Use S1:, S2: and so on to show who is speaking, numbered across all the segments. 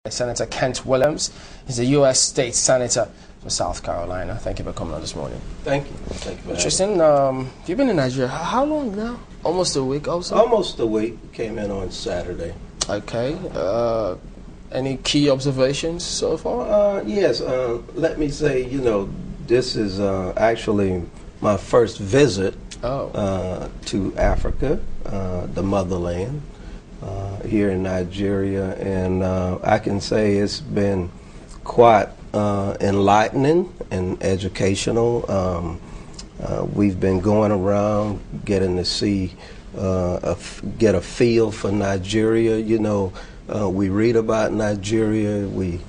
S1: Senator Kent Williams is a U.S. State Senator for South Carolina. Thank you for coming on this morning.
S2: Thank you. Thank you for
S1: Interesting. You've been in Nigeria. How long now? Almost a week also?
S2: Almost a week. Came in on Saturday.
S1: Okay. Any key observations so far?
S2: Yes. Let me say, this is actually my first visit to Africa, the motherland. Here in Nigeria, and I can say it's been quite enlightening and educational. We've been going around getting to see, get a feel for Nigeria. We read about Nigeria, we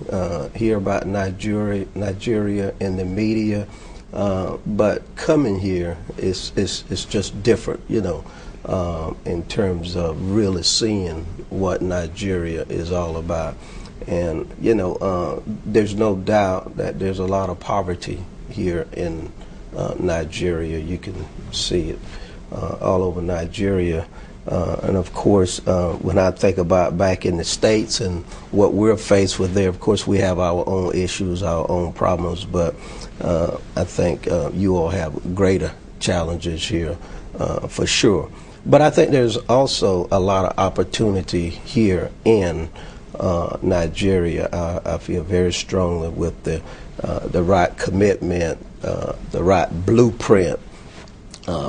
S2: hear about Nigeria in the media, but coming here is just different, in terms of really seeing what Nigeria is all about. And, there's no doubt that there's a lot of poverty here in Nigeria. You can see it all over Nigeria. And of course, when I think about back in the States and what we're faced with there, of course, we have our own issues, our own problems, but I think you all have greater challenges here for sure. But I think there's also a lot of opportunity here in Nigeria. I feel very strongly with the right commitment, the right blueprint.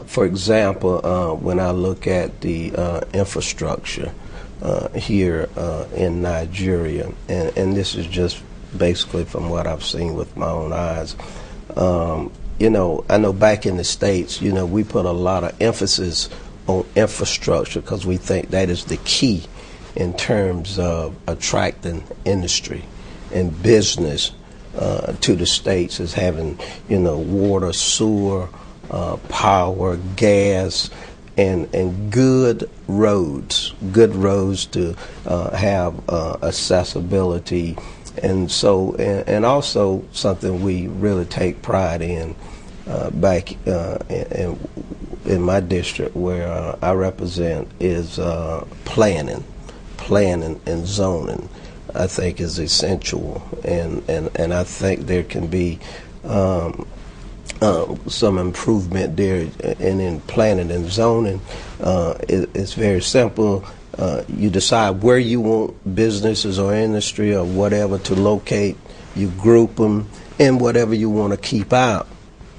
S2: For example, when I look at the infrastructure here in Nigeria, and this is just basically from what I've seen with my own eyes, I know back in the States, we put a lot of emphasis on infrastructure because we think that is the key in terms of attracting industry and business to the states, as having water, sewer, power, gas, and good roads to have accessibility, and so and also something we really take pride in back in my district where I represent is planning and zoning. I think is essential, and I think there can be some improvement there. And in planning and zoning, it's very simple. You decide where you want businesses or industry or whatever to locate. You group them, and whatever you want to keep out,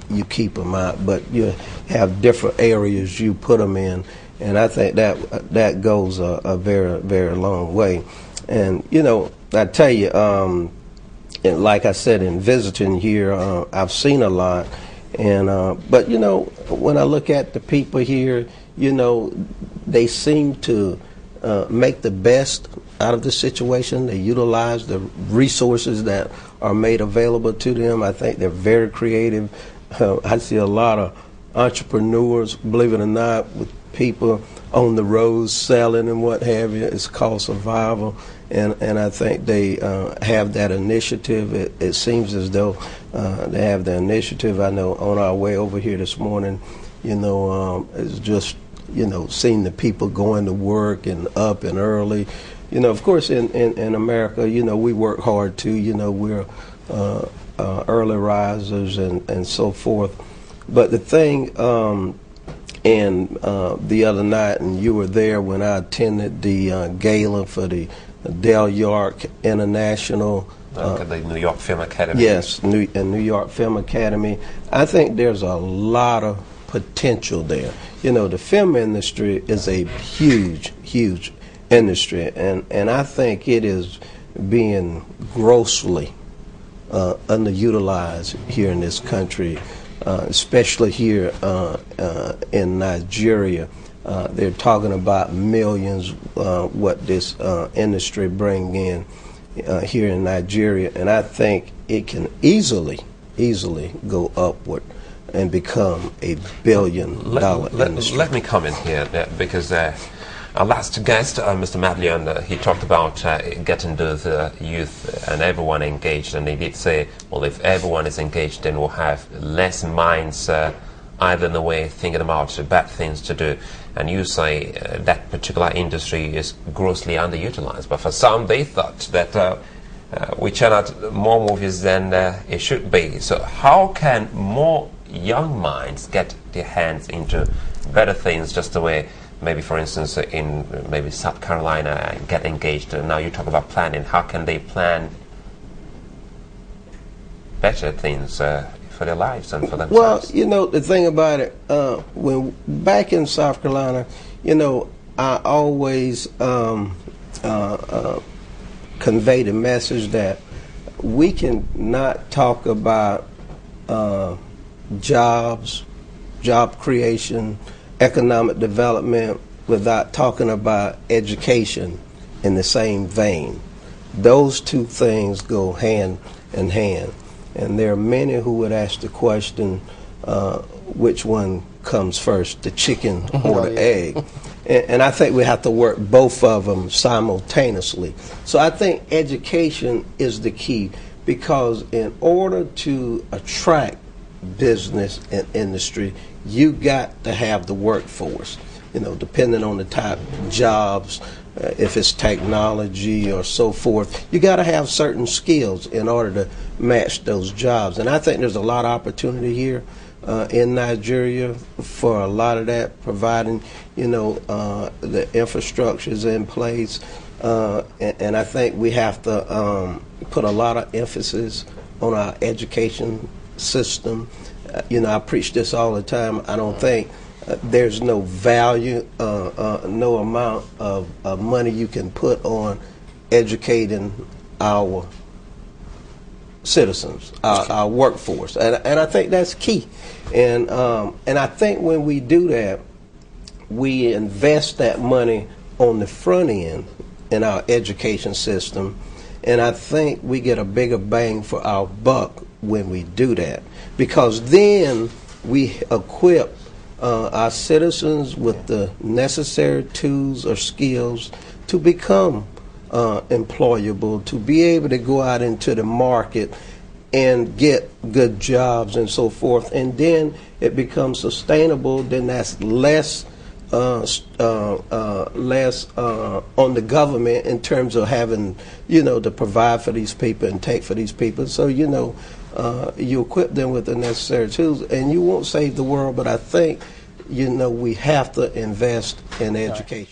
S2: you keep them out. But you have different areas you put them in, and I think that goes a very, very long way. And I tell you, and like I said, in visiting here, I've seen a lot. And but when I look at the people here, they seem to make the best out of the situation. They utilize the resources that are made available to them. I think they're very creative. I see a lot of entrepreneurs, believe it or not, with people on the roads selling and what have you. It's called survival, and I think they have that initiative. It seems as though they have the initiative. I know on our way over here this morning, it's just seeing the people going to work and up and early. Of course, in America, we work hard too. We're early risers and so forth. But the thing, and the other night, and you were there when I attended the gala for the Del York International.
S3: The New York Film Academy.
S2: Yes, New York Film Academy. I think there's a lot of potential there. The film industry is a huge, huge industry, and I think it is being grossly underutilized here in this country, especially here in Nigeria. They're talking about millions, what this industry bring in here in Nigeria, and I think it can easily go upward and become a billion-dollar industry.
S3: Let me comment here, because our last guest, Mr. Madlion, he talked about getting the youth and everyone engaged, and he did say, well, if everyone is engaged, then we'll have less minds either in the way thinking about bad things to do. And you say that particular industry is grossly underutilized. But for some, they thought that we churn out more movies than it should be. So how can more young minds get their hands into better things, just the way maybe, for instance, in maybe South Carolina, get engaged? Now you talk about planning. How can they plan better things for their lives and for themselves?
S2: Well, you know, the thing about it, when back in South Carolina, you know, I always convey the message that we can not talk about jobs, job creation, economic development without talking about education in the same vein. Those two things go hand in hand. And there are many who would ask the question, which one comes first, the chicken or the egg? And I think we have to work both of them simultaneously. So I think education is the key, because in order to attract business and industry, you got to have the workforce. You know, depending on the type of jobs, if it's technology or so forth, you got to have certain skills in order to match those jobs. And I think there's a lot of opportunity here in Nigeria for a lot of that, providing, you know, the infrastructure is in place. And I think we have to put a lot of emphasis on our education system. You know, I preach this all the time. I don't think there's no value, no amount of money you can put on educating our citizens, our workforce, and I think that's key. And I think when we do that, we invest that money on the front end in our education system, and I think we get a bigger bang for our buck when we do that, because then we equip our citizens with the necessary tools or skills to become employable, to be able to go out into the market and get good jobs and so forth, and then it becomes sustainable. Then that's less on the government in terms of having, you know, to provide for these people and take for these people. So, you know, you equip them with the necessary tools, and you won't save the world, but I think, you know, we have to invest in education.